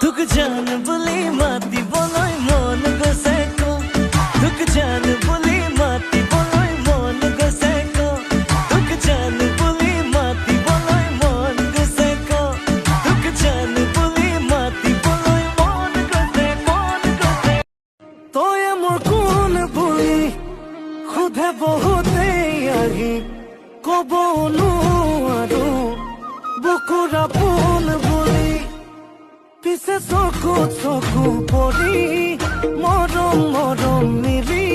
दुख जान बुली माती बोलोय मन गसेको दुख जान बुली माती बोलोय मन गसेको दुख जान बुली माती बोलोय मन गसेको दुख जान बुली माती बोलोय मन गसे तोय मोर कोन बुली खुदे बहुते आही कबनो आरो बुकुरा पुन बुली পিছে চকু চকু পৰি মৰম মৰম মিলি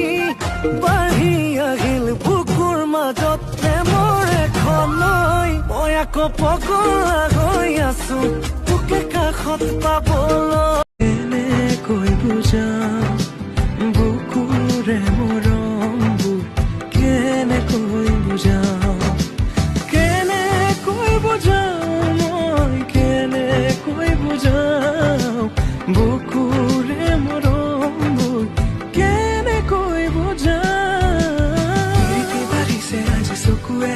বাঢ়ি আহিল বুকুৰ মাজত প্ৰেমৰ এখনৈ মই আকৌ পগলা হৈ আছো তোকে কাষত পাবলৈ কেনেকৈ বুজাম বুকুৰে মৰমবোৰ কেনেকৈ বুজাম কেনেকৈ বুজাম মই কেনেকৈ বুজাম বুকুৰে মৰমবোৰ কেনেকৈ বুজাম বাঢ়িছে আজি চকুৱে